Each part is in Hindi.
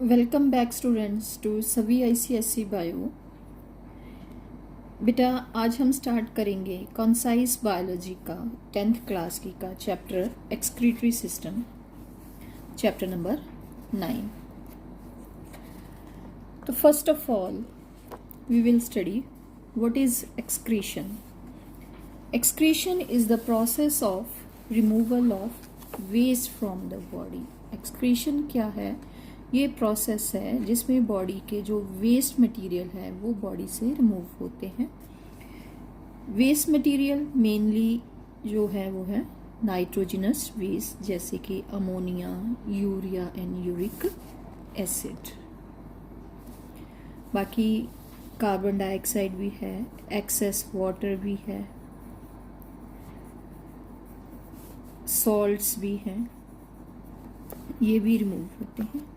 वेलकम बैक स्टूडेंट्स टू सभी ICSE बायो। बेटा आज हम स्टार्ट करेंगे कॉन्साइज बायोलॉजी का 10th क्लास की का chapter excretory system, chapter number 9। तो first of all we will study what is excretion. Excretion is the process of removal of waste from the body. Excretion क्या है? ये प्रोसेस है जिसमें बॉडी के जो वेस्ट मटेरियल है वो बॉडी से रिमूव होते हैं। वेस्ट मटेरियल मेनली जो है वो है नाइट्रोजनस वेस्ट, जैसे कि ammonia, urea and uric acid. बाकी कार्बन डाइऑक्साइड भी है, एक्सेस वाटर भी है, सॉल्ट्स भी हैं, ये भी रिमूव होते हैं।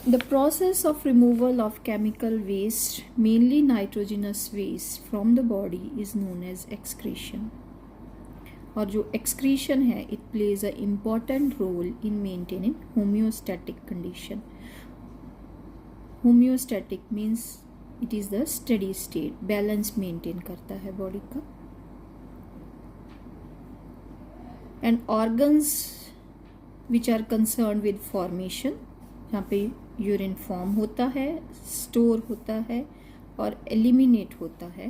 The process of removal of chemical waste, mainly nitrogenous waste, from the body is known as excretion. और जो excretion है, it plays a important role in maintaining homeostatic condition. Homeostatic means it is the steady state, balance maintain करता है body का। And organs which are concerned with formation, यहाँ पे यूरिन फॉर्म होता है, स्टोर होता है और एलिमिनेट होता है,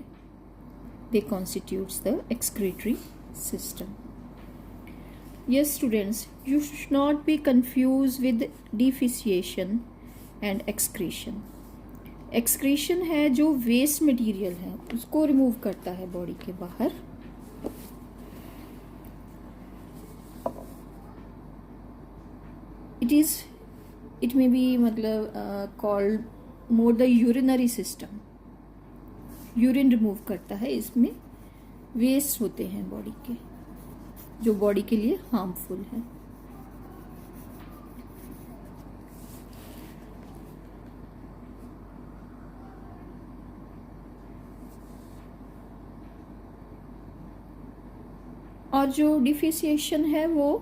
they constitute the excretory system. Yes students, you should not be confuse with defecation and excretion. Excretion है जो वेस्ट मटेरियल है उसको रिमूव करता है बॉडी के बाहर। It may be मतलब called more the urinary system. Urine remove करता है, इसमें वेस्ट होते हैं बॉडी के जो बॉडी के लिए हार्मफुल है। और जो डिफिशिएशन है वो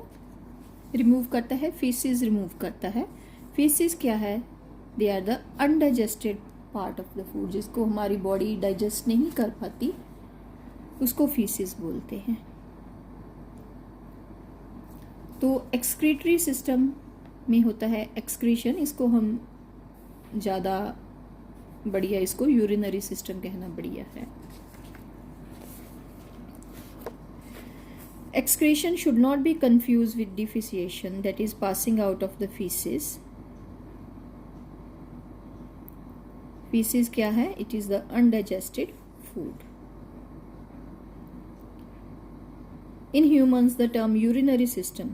रिमूव करता है, फीसिस रिमूव करता है। फीसिस क्या है? They are the undigested part of the food, जिसको हमारी बॉडी डाइजेस्ट नहीं कर पाती उसको फीसिस बोलते हैं। तो एक्सक्रीटरी सिस्टम में होता है एक्सक्रीशन, इसको हम ज़्यादा बढ़िया, इसको यूरिनरी सिस्टम कहना बढ़िया है। Excretion should not be confused with defecation, that is passing out of the feces. Feces क्या है? It is the undigested food. In humans, the term urinary system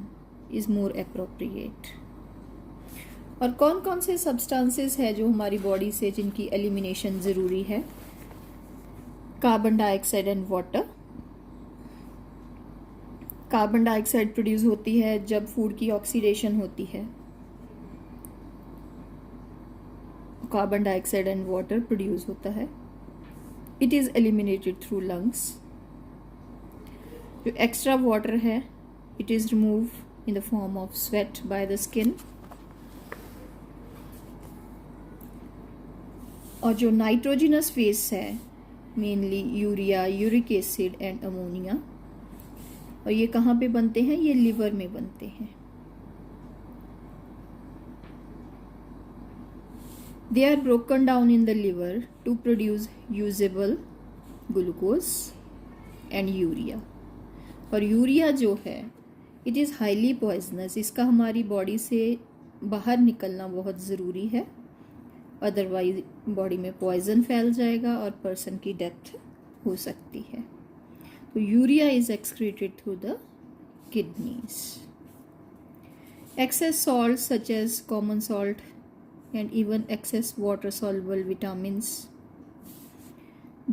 is more appropriate. और कौन कौन से substances है जो हमारी बॉडी से जिनकी एलिमिनेशन ज़रूरी है? Carbon dioxide and water. Carbon dioxide produce होती है जब फूड की ऑक्सीडेशन होती है। Carbon dioxide and water produce होता है। It is eliminated through lungs. जो एक्स्ट्रा वाटर है, it is remove in the form of sweat by the skin. और जो नाइट्रोजनस वेस्ट है, mainly urea, uric acid and ammonia, और ये कहाँ पे बनते हैं? ये लिवर में बनते हैं। They are broken down in the liver to produce usable glucose and urea. और यूरिया जो है, इट इज़ हाईली पॉइजनस, इसका हमारी बॉडी से बाहर निकलना बहुत ज़रूरी है, अदरवाइज बॉडी में पॉइजन फैल जाएगा और पर्सन की डेथ हो सकती है। So urea is excreted through the kidneys. Excess salts such as common salt and even excess water soluble vitamins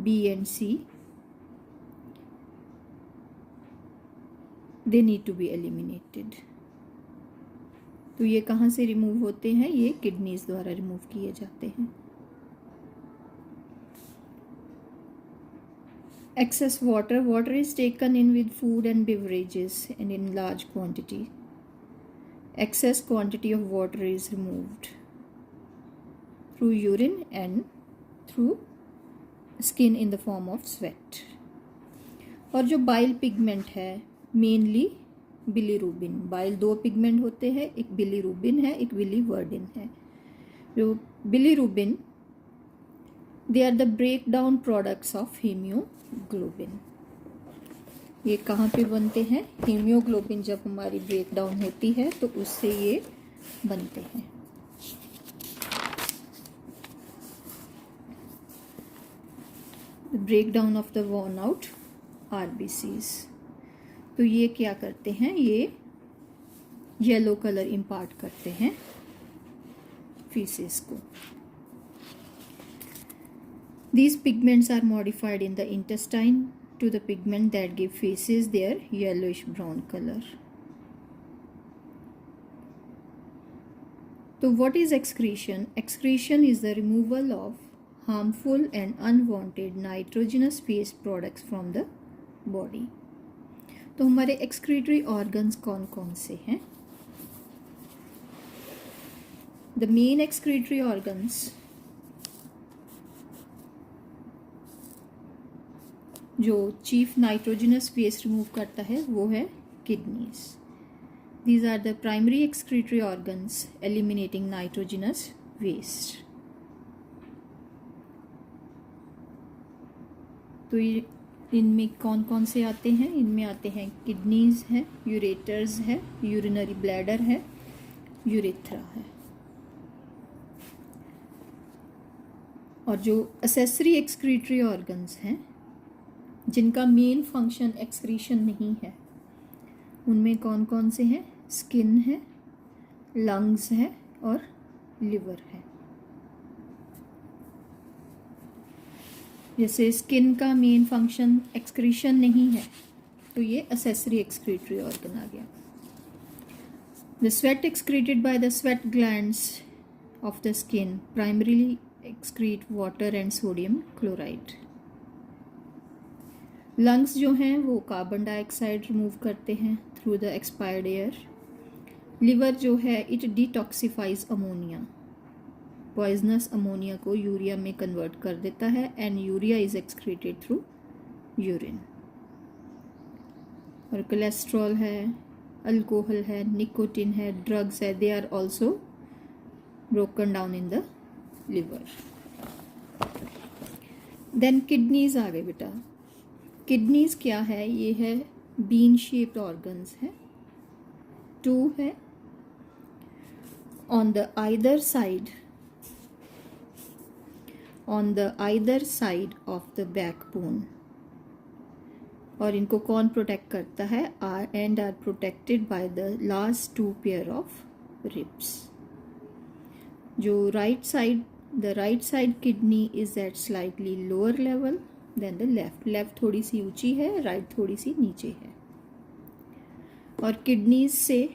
B and C, they need to be eliminated. तो ये कहाँ से रिमूव होते हैं? ये किडनीज द्वारा रिमूव किए जाते हैं। Excess water is taken in with food and beverages and in large quantity. excess quantity of water is removed through urine and through skin in the form of sweat. और जो बाइल पिगमेंट है मेनली बिलीरुबिन, बाइल दो पिगमेंट होते हैं, एक बिलीरुबिन है, एक बिलीवर्डिन है. जो bilirubin they are the breakdown products of haemoglobin. ये कहाँ पे बनते हैं? हीमियोग्लोबिन जब हमारी ब्रेक डाउन होती है तो उससे ये बनते हैं. Break down of the worn out RBCs. तो ये क्या करते हैं? ये येलो कलर इम्पार्ट करते हैं फीसेस को. These pigments are modified in the intestine to the pigment that give feces their yellowish brown color. So what is excretion? Excretion is the removal of harmful and unwanted nitrogenous waste products from the body. तो हमारे excretory organs कौन कौन से हैं? The main excretory organs जो चीफ नाइट्रोजनस वेस्ट रिमूव करता है वो है kidneys. These are the primary excretory organs eliminating nitrogenous waste. तो ये इनमें कौन कौन से आते हैं? इनमें आते हैं किडनीज है, यूरेटर्स है, यूरिनरी ब्लैडर है, यूरेथ्रा है. और जो एसेसरी एक्सक्रीटरी ऑर्गन्स हैं जिनका मेन फंक्शन एक्सक्रीशन नहीं है उनमें कौन कौन से हैं? स्किन है, लंग्स है और लिवर है. जैसे स्किन का मेन फंक्शन एक्सक्रीशन नहीं है तो ये एसेसरी एक्सक्रीटरी ऑर्गन आ गया. The sweat excreted by the sweat glands of the skin primarily excrete water and sodium chloride. Lungs जो हैं वो कार्बन डाइऑक्साइड रिमूव करते हैं through the expired air. Liver जो है it detoxifies ammonia, poisonous ammonia को यूरिया में कन्वर्ट कर देता है and urea is excreted through urine. और कोलेस्ट्रॉल है, अल्कोहल है, निकोटिन है, ड्रग्स है, they are also broken down in the liver. Then kidneys आ गए बेटा. किडनीज क्या है? ये है बीन शेप्ड ऑर्गन्स है. टू है on the either side of the backbone. और इनको कौन प्रोटेक्ट करता है? And are protected by the last two pair of ribs. जो right side kidney is at slightly lower level than the left थोड़ी सी ऊंची है, राइट थोड़ी सी नीचे है. और किडनीज से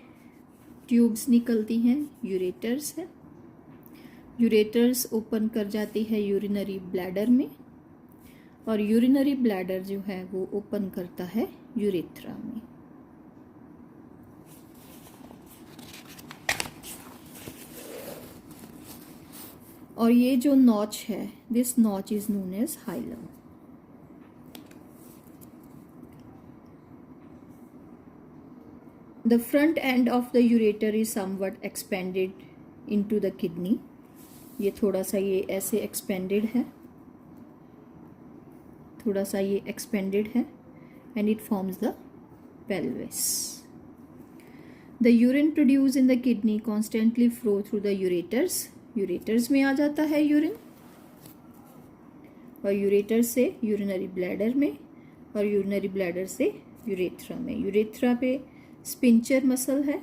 ट्यूब्स निकलती हैं, यूरेटर्स है. यूरेटर्स ओपन कर जाती है यूरिनरी ब्लैडर में और यूरिनरी ब्लैडर जो है वो ओपन करता है यूरेथ्रा में. और ये जो नॉच है, this notch is known as hilum. The front end of the ureter is somewhat expanded into the kidney. ये थोड़ा सा ये ऐसे expanded है, थोड़ा सा ये expanded है and it forms the pelvis. The urine produced in the kidney constantly flow through the ureters. ureters में आ जाता है urine और ureter से urinary bladder में और urinary bladder से urethra में. urethra पे स्पिंचर मसल है.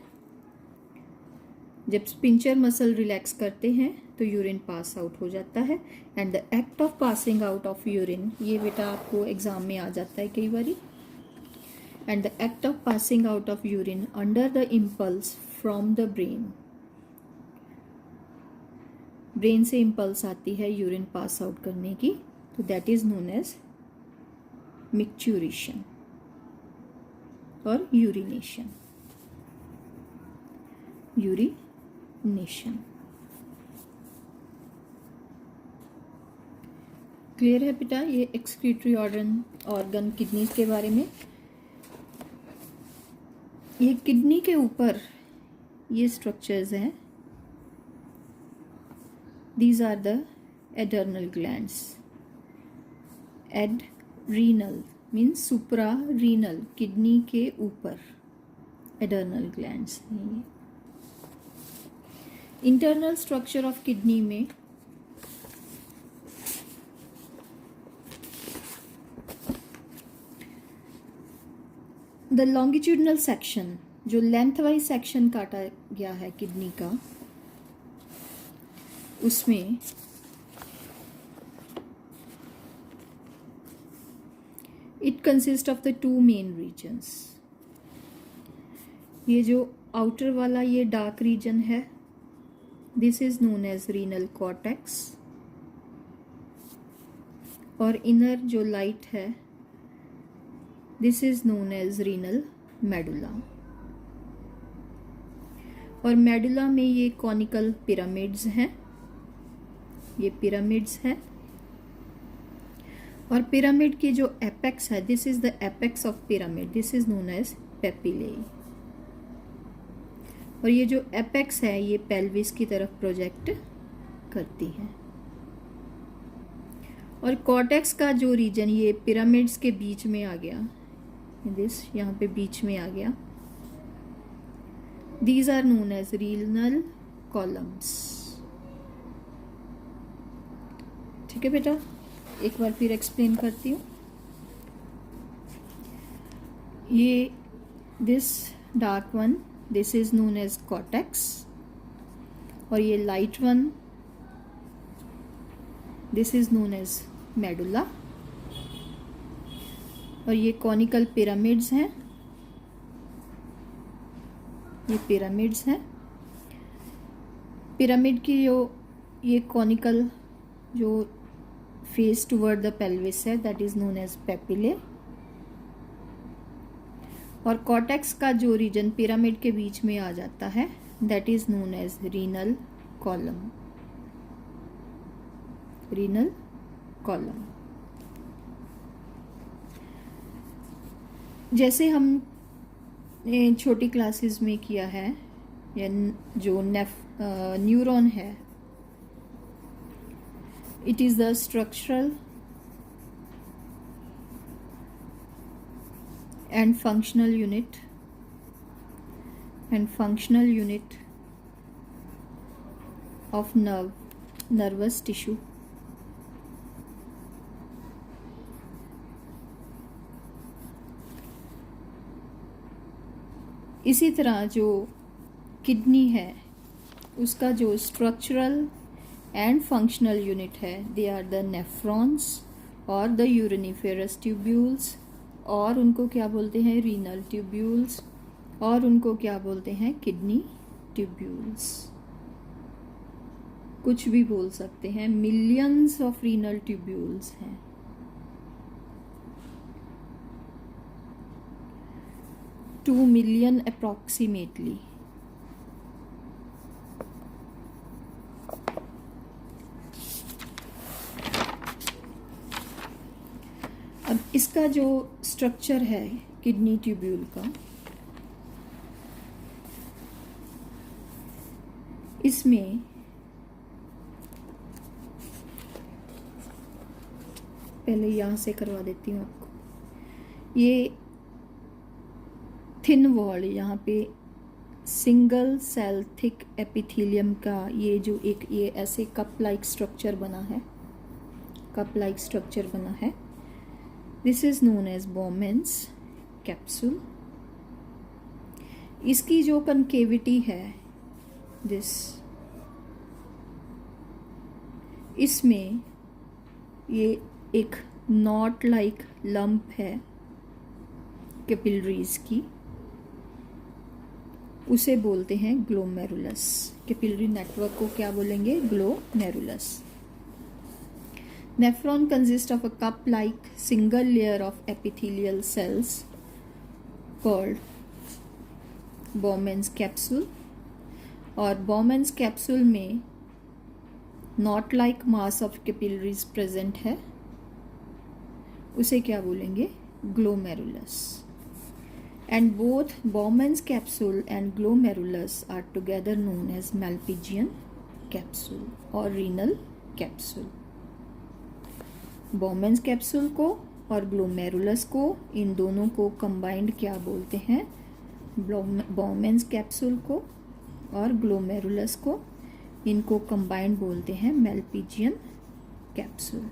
जब स्पिंचर मसल रिलैक्स करते हैं तो यूरिन पास आउट हो जाता है. And the act of passing out of urine, ये बेटा आपको एग्जाम में आ जाता है कई बारी. And the act of passing out of urine under the impulse from the brain से इम्पल्स आती है यूरिन पास आउट करने की, तो that is known as micturition और यूरिनेशन. यूरिनेशन। क्लियर है बेटा ये एक्सक्रीटरी ऑर्गन किडनी के बारे में। ये किडनी के ऊपर ये स्ट्रक्चर्स हैं, these are the adrenal glands. Adrenal means supra renal, kidney के ऊपर adrenal glands. Internal structure of kidney में द लॉन्गिट्यूडनल सेक्शन, जो लेंथ वाइज सेक्शन काटा गया है किडनी का, उसमें it consist of the two main regions. ये जो आउटर वाला ये डार्क रीजन है, this is known as renal cortex, और इनर जो लाइट है this is known as renal medulla. और मेडुला में ये कॉनिकल पिरामिड्स हैं, ये पिरामिड्स हैं, और पिरामिड की जो एपेक्स है, this is the apex of pyramid, this is known as papillae. और ये जो एपेक्स है ये पेल्विस की तरफ प्रोजेक्ट करती है। और कॉर्टेक्स का जो रीजन ये पिरामिड्स के बीच में आ गया, दिस यहाँ पे बीच में आ गया, these are known as renal columns. ठीक है बेटा, एक बार फिर एक्सप्लेन करती हूँ। ये this dark one, this is known as cortex, और ये light one, this is known as medulla. और ये कॉनिकल पिरामिड्स हैं, ये पिरामिड्स हैं। पिरामिड की जो ये कॉनिकल जो फेस टुवर्ड द पेल्विस है, that is known as papillae. और कॉर्टेक्स का जो रीजन पिरामिड के बीच में आ जाता है, that is known as renal column, renal column. जैसे हम छोटी क्लासेस में किया है, या जो न्यूरॉन है, it is the structural and functional unit of nervous tissue. इसी तरह जो किडनी है उसका जो स्ट्रक्चरल एंड फंक्शनल यूनिट है, दे आर द नेफ्रॉन्स और द यूरिनिफेरस ट्यूब्यूल्स, और उनको क्या बोलते हैं, रीनल ट्यूब्यूल्स, और उनको क्या बोलते हैं, किडनी ट्यूब्यूल्स। कुछ भी बोल सकते हैं, मिलियंस ऑफ रीनल ट्यूब्यूल्स हैं। $2 million approximately। अब इसका जो स्ट्रक्चर है किडनी ट्यूब्यूल का, इसमें पहले यहाँ से करवा देती हूँ आपको। ये थिन वॉल, यहाँ पे सिंगल सेल थिक एपिथेलियम का ये जो एक ये ऐसे कप लाइक स्ट्रक्चर बना है, कप लाइक स्ट्रक्चर बना है, this is known as Bowman's capsule. इसकी जो कनकेविटी है दिस, इसमें ये एक नॉट लाइक लंप है कैपिलरीज की, उसे बोलते हैं ग्लोमेरुलस। कैपिलरी नेटवर्क को क्या बोलेंगे, glomerulus. Nephron consist of a cup like single layer of epithelial cells called Bowman's capsule, और बॉमन्स कैप्सूल में knot like mass of capillaries present है, उसे क्या बोलेंगे? Glomerulus. And both Bowman's capsule and glomerulus are together known as Malpighian capsule और रीनल कैप्सूल। बॉमन्स कैप्सूल को और ग्लोमेरुलस को, इन दोनों को कंबाइंड क्या बोलते हैं? बॉमन्स कैप्सूल को और ग्लोमेरुलस को, इनको कंबाइंड बोलते हैं मैल्पिजियन कैप्सूल।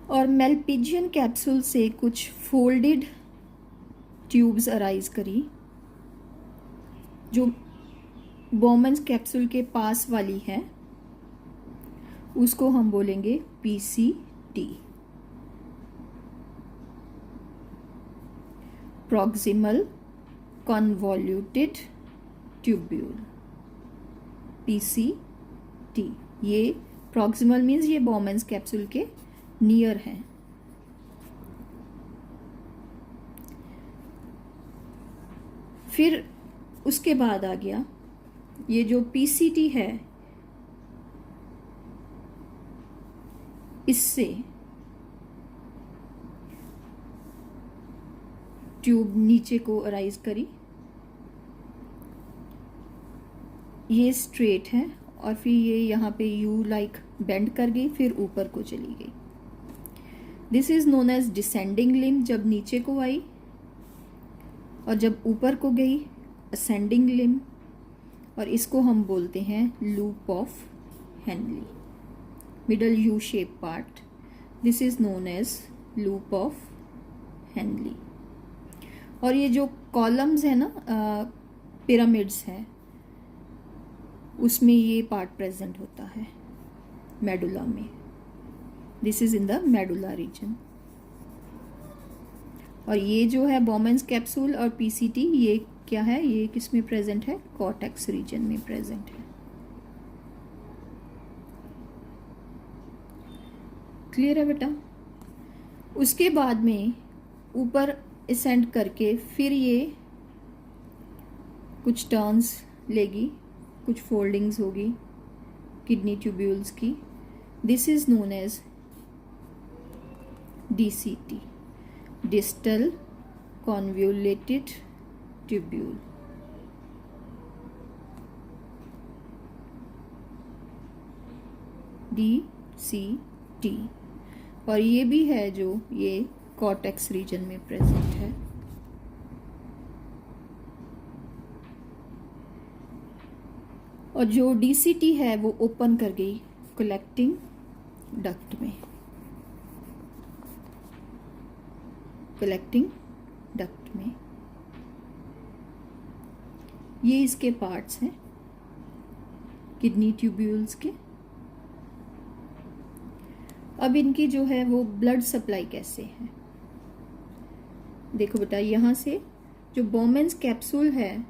और मैल्पिजियन कैप्सूल से कुछ फोल्डेड ट्यूब्स अराइज करी, जो बॉमन्स कैप्सूल के पास वाली है उसको हम बोलेंगे PCT, प्रॉक्सिमल कन्वॉल्यूटेड ट्यूब्यूल, PCT। ये प्रॉक्सिमल मीन्स ये बॉमन्स कैप्सूल के नियर है। फिर उसके बाद आ गया ये जो PCT है, इससे ट्यूब नीचे को अराइज करी, ये स्ट्रेट है और फिर ये यहाँ पे यू लाइक बेंड कर गई, फिर ऊपर को चली गई। This is known as descending limb जब नीचे को आई, और जब ऊपर को गई असेंडिंग लिम्ब, और इसको हम बोलते हैं loop of Henley. Middle U shape part, this is known as loop of Henley. और ये जो कॉलम्स है ना, पिरामिड्स है, उसमें ये पार्ट प्रेजेंट होता है मेडुला में। This is in the medulla reason. और ये जो है बॉमन्स कैप्सूल और PCT, ये क्या है? ये किस में प्रेजेंट है? कॉर्टेक्स रीजन में प्रेजेंट है। क्लियर है बेटा? उसके बाद में ऊपर असेंड करके फिर ये कुछ टर्न्स लेगी, कुछ फोल्डिंग्स होगी किडनी ट्यूब्यूल्स की। This is known as DCT, distal convoluted tubule. DCT। और ये भी है जो ये कॉर्टेक्स रीजन में प्रेजेंट है। और जो DCT है वो ओपन कर गई कलेक्टिंग डक्ट में, कलेक्टिंग डक्ट में। ये इसके पार्ट्स हैं किडनी ट्यूब्यूल्स के। अब इनकी जो है वो ब्लड सप्लाई कैसे है? देखो बेटा, यहाँ से जो बॉमन्स कैप्सूल है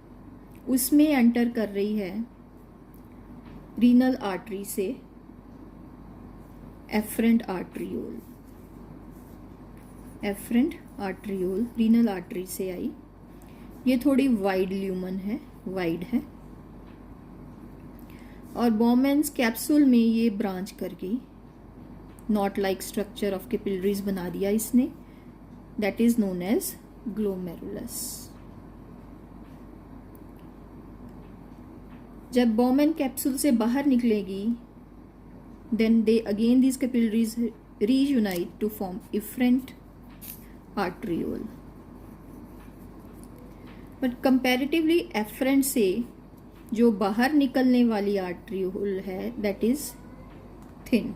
उसमें एंटर कर रही है रीनल आर्टरी से afferent arteriole. Afferent arteriole renal artery से आई। ये थोड़ी वाइड ल्यूमन है, वाइड है। और बॉमन्स कैप्सूल में ये ब्रांच कर गई, knot like structure of capillaries बना दिया इसने, that is known as glomerulus. जब बॉमन कैप्सूल से बाहर निकलेगी, then they again these capillaries reunite to form efferent arteriole. But comparatively efferent से जो बाहर निकलने वाली आर्ट्रियोल है that is thin.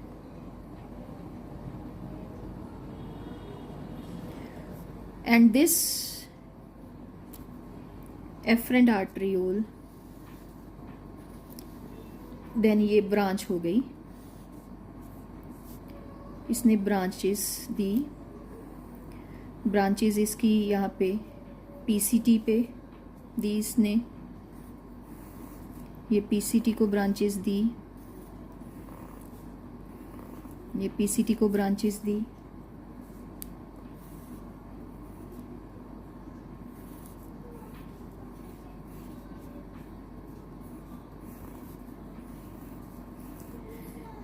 And this efferent arteriole then ये ब्रांच हो गई, इसने ब्रांचेस दी। ब्रांचेस इसकी यहाँ पे PCT पे दी इसने, ये PCT को ब्रांचेस दी, ये PCT को ब्रांचेस दी।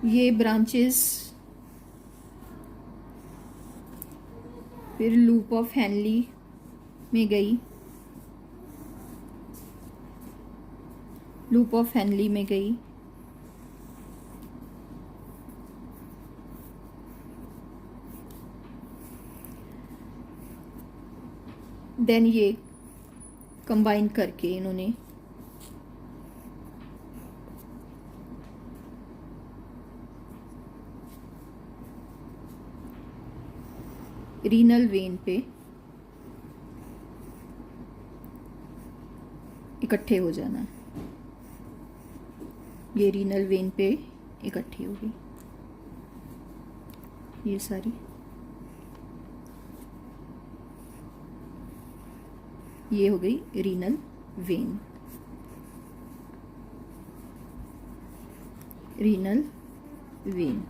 ये ब्रांचेस फिर लूप ऑफ हेनली में गई, लूप ऑफ हेनली में गई, देन ये कंबाइन करके इन्होंने रीनल वेन पे इकट्ठे हो जाना है। ये रीनल वेन पे इकट्ठी होगी ये सारी, ये हो गई renal vein, renal vein.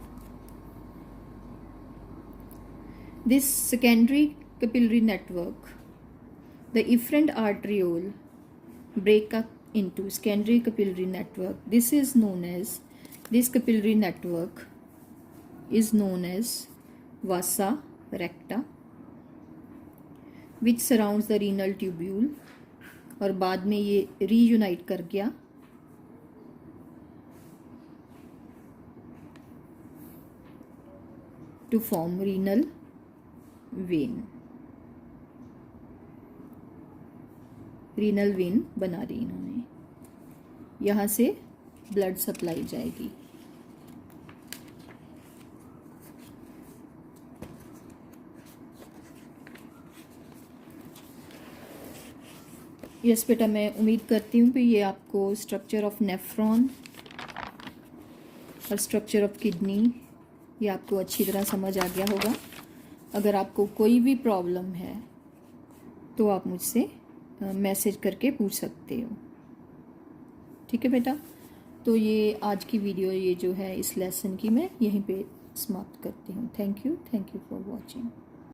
This secondary capillary network, the efferent arteriole break up into secondary capillary network. This capillary network is known as vasa recta, which surrounds the renal tubule, और बाद में ये reunite कर गया to form renal when, renal vein बना दी इन्होंने, यहाँ से ब्लड सप्लाई जाएगी। यस बेटा, मैं उम्मीद करती हूँ कि ये आपको स्ट्रक्चर ऑफ नेफ्रॉन और स्ट्रक्चर ऑफ किडनी ये आपको अच्छी तरह समझ आ गया होगा। अगर आपको कोई भी प्रॉब्लम है तो आप मुझसे मैसेज करके पूछ सकते हो, ठीक है बेटा। तो ये आज की वीडियो ये जो है इस लेसन की मैं यहीं पे समाप्त करती हूँ। Thank you for watching.